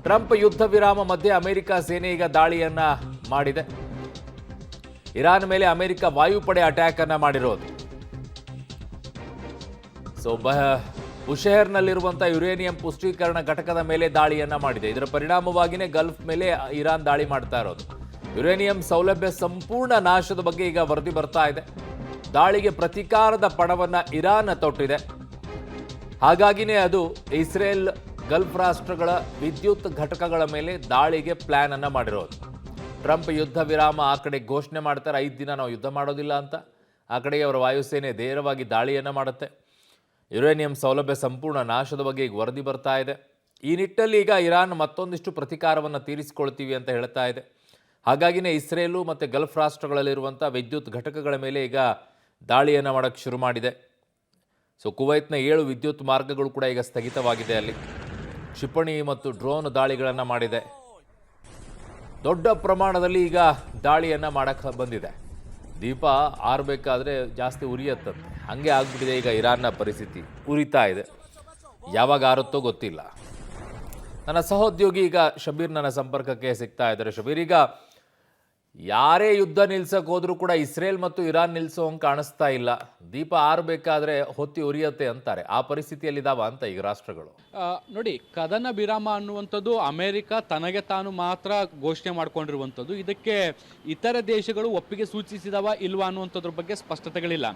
Trump ಯುದ್ಧ ವಿರಾಮ ಮಧ್ಯೆ ಅಮೆರಿಕ ಸೇನೆ ಈಗ ದಾಳಿಯನ್ನ ಮಾಡಿದೆ. ಇರಾನ್ ಮೇಲೆ ಅಮೆರಿಕ ವಾಯುಪಡೆ ಅಟ್ಯಾಕ್ ಅನ್ನ ಮಾಡಿರೋದು. ಬುಷೆಹರ್ನಲ್ಲಿರುವಂತಹ ಯುರೇನಿಯಂ ಪುಷ್ಟೀಕರಣ ಘಟಕದ ಮೇಲೆ ದಾಳಿಯನ್ನ ಮಾಡಿದೆ. ಇದರ ಪರಿಣಾಮವಾಗಿಯೇ ಗಲ್ಫ್ ಮೇಲೆ ಇರಾನ್ ದಾಳಿ ಮಾಡ್ತಾ ಇರೋದು. ಯುರೇನಿಯಂ ಸೌಲಭ್ಯ ಸಂಪೂರ್ಣ ನಾಶದ ಬಗ್ಗೆ ಈಗ ವರದಿ ಬರ್ತಾ ಇದೆ. ದಾಳಿಗೆ ಪ್ರತೀಕಾರದ ಪಣವನ್ನ ಇರಾನ್ ತೊಟ್ಟಿದೆ. ಹಾಗಾಗಿನೇ ಅದು ಇಸ್ರೇಲ್ ಗಲ್ಫ್ ರಾಷ್ಟ್ರಗಳ ವಿದ್ಯುತ್ ಘಟಕಗಳ ಮೇಲೆ ದಾಳಿಗೆ ಪ್ಲಾನ್ ಅನ್ನ ಮಾಡಿರೋದು. ಟ್ರಂಪ್ ಯುದ್ಧ ವಿರಾಮ ಆ ಕಡೆ ಘೋಷಣೆ ಮಾಡ್ತಾರೆ, 5 ದಿನ ನಾವು ಯುದ್ಧ ಮಾಡೋದಿಲ್ಲ ಅಂತ. ಆ ಕಡೆಗೆ ಅವರ ವಾಯುಸೇನೆ ಧೈರ್ಯವಾಗಿ ದಾಳಿಯನ್ನು ಮಾಡುತ್ತೆ. ಯುರೇನಿಯಂ ಸೌಲಭ್ಯ ಸಂಪೂರ್ಣ ನಾಶದ ಬಗ್ಗೆ ಈಗ ವರದಿ ಬರ್ತಾ ಇದೆ. ಈ ನಿಟ್ಟಲ್ಲಿ ಈಗ ಇರಾನ್ ಮತ್ತೊಂದಿಷ್ಟು ಪ್ರತೀಕಾರವನ್ನು ತೀರಿಸಿಕೊಳ್ತೀವಿ ಅಂತ ಹೇಳ್ತಾ ಇದೆ. ಹಾಗಾಗಿನೇ ಇಸ್ರೇಲು ಮತ್ತು ಗಲ್ಫ್ ರಾಷ್ಟ್ರಗಳಲ್ಲಿರುವಂಥ ವಿದ್ಯುತ್ ಘಟಕಗಳ ಮೇಲೆ ಈಗ ದಾಳಿಯನ್ನು ಮಾಡೋಕ್ಕೆ ಶುರು ಮಾಡಿದೆ. ಕುವೈತ್ನ 7 ವಿದ್ಯುತ್ ಮಾರ್ಗಗಳು ಕೂಡ ಈಗ ಸ್ಥಗಿತವಾಗಿದೆ. ಅಲ್ಲಿ ಕ್ಷಿಪಣಿ ಮತ್ತು ಡ್ರೋನ್ ದಾಳಿಗಳನ್ನು ಮಾಡಿದೆ. ದೊಡ್ಡ ಪ್ರಮಾಣದಲ್ಲಿ ಈಗ ದಾಳಿಯನ್ನು ಮಾಡಕ್ಕೆ ಬಂದಿದೆ. ದೀಪ ಆರಬೇಕಾದ್ರೆ ಜಾಸ್ತಿ ಉರಿಯತ್ತಂತೆ, ಹಾಗೆ ಆಗ್ಬಿಟ್ಟಿದೆ ಈಗ ಇರಾನ್ನ ಪರಿಸ್ಥಿತಿ. ಉರಿತಾ ಇದೆ, ಯಾವಾಗ ಆರುತ್ತೋ ಗೊತ್ತಿಲ್ಲ. ನನ್ನ ಸಹೋದ್ಯೋಗಿ ಈಗ ಶಬೀರ್ ನನ್ನ ಸಂಪರ್ಕಕ್ಕೆ ಸಿಗ್ತಾ ಇದ್ದಾರೆ. ಶಬೀರ್, ಈಗ ಯಾರೇ ಯುದ್ಧ ನಿಲ್ಸಕ್ಕೆ ಹೋದ್ರೂ ಕೂಡ ಇಸ್ರೇಲ್ ಮತ್ತು ಇರಾನ್ ನಿಲ್ಸೋ ಹಂಗೆ ಕಾಣಿಸ್ತಾ ಇಲ್ಲ. ದೀಪ ಆರಬೇಕಾದ್ರೆ ಹೊತ್ತಿ ಉರಿಯತ್ತೆ ಅಂತಾರೆ. ಆ ಪರಿಸ್ಥಿತಿಯಲ್ಲಿದ್ದಾವ ಅಂತ ಈಗ ರಾಷ್ಟ್ರಗಳು. ನೋಡಿ, ಕದನ ವಿರಾಮ ಅನ್ನುವಂಥದ್ದು ಅಮೆರಿಕ ತನಗೆ ತಾನು ಮಾತ್ರ ಘೋಷಣೆ ಮಾಡ್ಕೊಂಡಿರುವಂಥದ್ದು. ಇದಕ್ಕೆ ಇತರ ದೇಶಗಳು ಒಪ್ಪಿಗೆ ಸೂಚಿಸಿದವ ಇಲ್ವಾ ಅನ್ನುವಂಥದ್ರ ಬಗ್ಗೆ ಸ್ಪಷ್ಟತೆಗಳಿಲ್ಲ.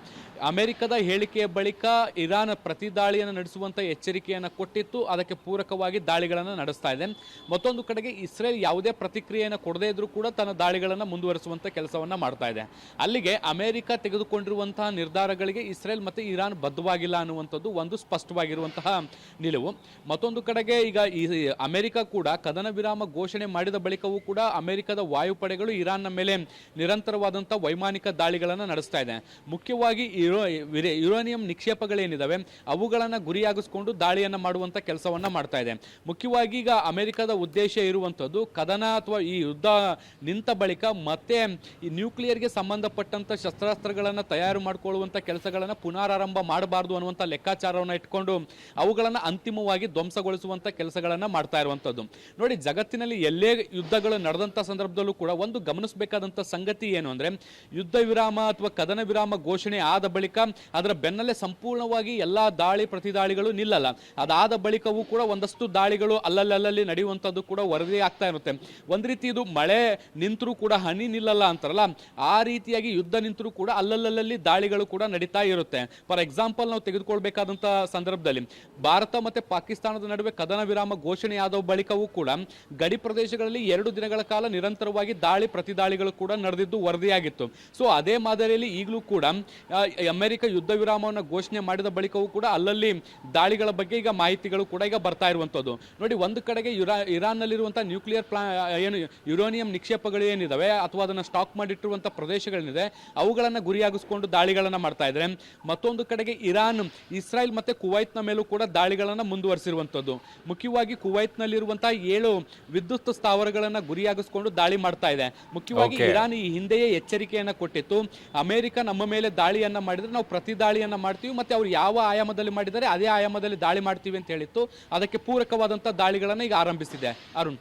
ಅಮೆರಿಕದ ಹೇಳಿಕೆಯ ಬಳಿಕ ಇರಾನ್ ಪ್ರತಿ ದಾಳಿಯನ್ನು ನಡೆಸುವಂಥ ಎಚ್ಚರಿಕೆಯನ್ನು ಕೊಟ್ಟಿತ್ತು. ಅದಕ್ಕೆ ಪೂರಕವಾಗಿ ದಾಳಿಗಳನ್ನು ನಡೆಸ್ತಾ ಇದೆ. ಮತ್ತೊಂದು ಕಡೆಗೆ ಇಸ್ರೇಲ್ ಯಾವುದೇ ಪ್ರತಿಕ್ರಿಯೆಯನ್ನು ಕೊಡದೇ ಇದ್ರೂ ಕೂಡ ತನ್ನ ದಾಳಿಗಳನ್ನು ಮುಂದುವರಿಸುವಂತ ಕೆಲಸವನ್ನ ಮಾಡ್ತಾ ಇದೆ. ಅಲ್ಲಿಗೆ ಅಮೆರಿಕ ತೆಗೆದುಕೊಂಡಿರುವಂತಹ ನಿರ್ಧಾರಗಳಿಗೆ ಇಸ್ರೇಲ್ ಮತ್ತೆ ಇರಾನ್ ಬದ್ಧವಾಗಿಲ್ಲ ಅನ್ನುವಂಥದ್ದು ಒಂದು ಸ್ಪಷ್ಟವಾಗಿರುವಂತಹ ನಿಲುವು. ಮತ್ತೊಂದು ಕಡೆಗೆ ಈಗ ಅಮೆರಿಕ ಕೂಡ ಕದನ ವಿರಾಮ ಘೋಷಣೆ ಮಾಡಿದ ಬಳಿಕವೂ ಕೂಡ ಅಮೆರಿಕದ ವಾಯುಪಡೆಗಳು ಇರಾನ್ನ ಮೇಲೆ ನಿರಂತರವಾದಂತಹ ವೈಮಾನಿಕ ದಾಳಿಗಳನ್ನು ನಡೆಸ್ತಾ ಇದೆ. ಮುಖ್ಯವಾಗಿ ಯುರೇನಿಯಂ ನಿಕ್ಷೇಪಗಳೇನಿದಾವೆ ಅವುಗಳನ್ನು ಗುರಿಯಾಗಿಸಿಕೊಂಡು ದಾಳಿಯನ್ನು ಮಾಡುವಂತ ಕೆಲಸವನ್ನ ಮಾಡ್ತಾ ಇದೆ. ಮುಖ್ಯವಾಗಿ ಈಗ ಅಮೆರಿಕದ ಉದ್ದೇಶ ಇರುವಂತದ್ದು ಕದನ ಅಥವಾ ಈ ಯುದ್ಧ ನಿಂತ ಬಳಿಕ ಮತ್ತೆ ಈ ನ್ಯೂಕ್ಲಿಯರ್ಗೆ ಸಂಬಂಧಪಟ್ಟಂತ ಶಸ್ತ್ರಾಸ್ತ್ರಗಳನ್ನು ತಯಾರು ಮಾಡಿಕೊಳ್ಳುವಂತ ಕೆಲಸಗಳನ್ನು ಪುನರಾರಂಭ ಮಾಡಬಾರದು ಅನ್ನುವಂಥ ಲೆಕ್ಕಾಚಾರವನ್ನು ಇಟ್ಕೊಂಡು ಅವುಗಳನ್ನು ಅಂತಿಮವಾಗಿ ಧ್ವಂಸಗೊಳಿಸುವಂತ ಕೆಲಸಗಳನ್ನು ಮಾಡ್ತಾ ಇರುವಂಥದ್ದು. ನೋಡಿ, ಜಗತ್ತಿನಲ್ಲಿ ಎಲ್ಲೇ ಯುದ್ಧಗಳು ನಡೆದಂಥ ಸಂದರ್ಭದಲ್ಲೂ ಕೂಡ ಒಂದು ಗಮನಿಸಬೇಕಾದಂಥ ಸಂಗತಿ ಏನು ಅಂದರೆ, ಯುದ್ಧ ವಿರಾಮ ಅಥವಾ ಕದನ ವಿರಾಮ ಘೋಷಣೆ ಆದ ಬಳಿಕ ಅದರ ಬೆನ್ನಲ್ಲೇ ಸಂಪೂರ್ಣವಾಗಿ ಎಲ್ಲ ದಾಳಿ ಪ್ರತಿದಾಳಿಗಳು ನಿಲ್ಲಲ್ಲ. ಅದಾದ ಬಳಿಕವೂ ಕೂಡ ಒಂದಷ್ಟು ದಾಳಿಗಳು ಅಲ್ಲಲ್ಲಿ ನಡೆಯುವಂಥದ್ದು ಕೂಡ ವರದಿ ಆಗ್ತಾ ಇರುತ್ತೆ. ಒಂದು ರೀತಿ ಇದು ಮಳೆ ನಿಂತರೂ ಕೂಡ ಹನಿ ನಿಲ್ಲಲ್ಲ ಅಂತಾರಲ್ಲ, ಆ ರೀತಿಯಾಗಿ ಯುದ್ಧ ನಿಂತರೂ ಕೂಡ ಅಲ್ಲಲ್ಲಿ ದಾಳಿಗಳು ಕೂಡ ನಡೀತಾ ಇರುತ್ತೆ. ಫಾರ್ ಎಕ್ಸಾಂಪಲ್ ನಾವು ತೆಗೆದುಕೊಳ್ಬೇಕಾದಂತ ಸಂದರ್ಭದಲ್ಲಿ ಭಾರತ ಮತ್ತೆ ಪಾಕಿಸ್ತಾನದ ನಡುವೆ ಕದನ ವಿರಾಮ ಘೋಷಣೆಯಾದ ಬಳಿಕವೂ ಕೂಡ ಗಡಿ ಪ್ರದೇಶಗಳಲ್ಲಿ 2 ದಿನಗಳ ಕಾಲ ನಿರಂತರವಾಗಿ ದಾಳಿ ಪ್ರತಿದಾಳಿಗಳು ಕೂಡ ನಡೆದಿದ್ದು ವರದಿಯಾಗಿತ್ತು. ಸೊ ಅದೇ ಮಾದರಿಯಲ್ಲಿ ಈಗಲೂ ಕೂಡ ಅಮೆರಿಕ ಯುದ್ಧ ವಿರಾಮವನ್ನು ಘೋಷಣೆ ಮಾಡಿದ ಬಳಿಕವೂ ಕೂಡ ಅಲ್ಲಲ್ಲಿ ದಾಳಿಗಳ ಬಗ್ಗೆ ಈಗ ಮಾಹಿತಿಗಳು ಕೂಡ ಈಗ ಬರ್ತಾ ಇರುವಂತದ್ದು. ನೋಡಿ, ಒಂದು ಕಡೆಗೆ ಇರಾನ್ ನಲ್ಲಿರುವಂತಹ ನ್ಯೂಕ್ಲಿಯರ್ ಏನು ಯುರೇನಿಯಂ ನಿಕ್ಷೇಪಗಳು ಏನಿದಾವೆ ಅಥವಾ ಅದನ್ನು ಸ್ಟಾಕ್ ಮಾಡಿಟ್ಟಿರುವಂತಹ ಪ್ರದೇಶಗಳೇನಿದೆ ಅವುಗಳನ್ನು ಗುರಿಯಾಗಿಸಿಕೊಂಡು ದಾಳಿಗಳನ್ನು ಮಾಡ್ತಾ ಇದ್ದಾರೆ. ಮತ್ತೊಂದು ಕಡೆಗೆ ಇರಾನ್ ಇಸ್ರಾಯೇಲ್ ಮತ್ತೆ ಕುವೈತ್ನ ಮೇಲೂ ಕೂಡ ದಾಳಿಗಳನ್ನು ಮುಂದುವರಿಸಿರುವಂತದ್ದು. ಮುಖ್ಯವಾಗಿ ಕುವೈತ್ನಲ್ಲಿರುವಂತಹ 7 ವಿದ್ಯುತ್ ಸ್ಥಾವರಗಳನ್ನು ಗುರಿಯಾಗಿಸಿಕೊಂಡು ದಾಳಿ ಮಾಡ್ತಾ ಇದೆ. ಮುಖ್ಯವಾಗಿ ಇರಾನ್ ಈ ಹಿಂದೆಯೇ ಎಚ್ಚರಿಕೆಯನ್ನು ಕೊಟ್ಟಿತ್ತು, ಅಮೆರಿಕ ನಮ್ಮ ಮೇಲೆ ದಾಳಿಯನ್ನ ಮಾಡಿದ್ರೆ ನಾವು ಪ್ರತಿ ದಾಳಿಯನ್ನ ಮಾಡ್ತೀವಿ, ಮತ್ತೆ ಅವ್ರು ಯಾವ ಆಯಾಮದಲ್ಲಿ ಮಾಡಿದರೆ ಅದೇ ಆಯಾಮದಲ್ಲಿ ದಾಳಿ ಮಾಡ್ತೀವಿ ಅಂತ ಹೇಳಿತ್ತು. ಅದಕ್ಕೆ ಪೂರಕವಾದಂತಹ ದಾಳಿಗಳನ್ನು ಈಗ ಆರಂಭಿಸಿದೆ. ಅರುಣ್.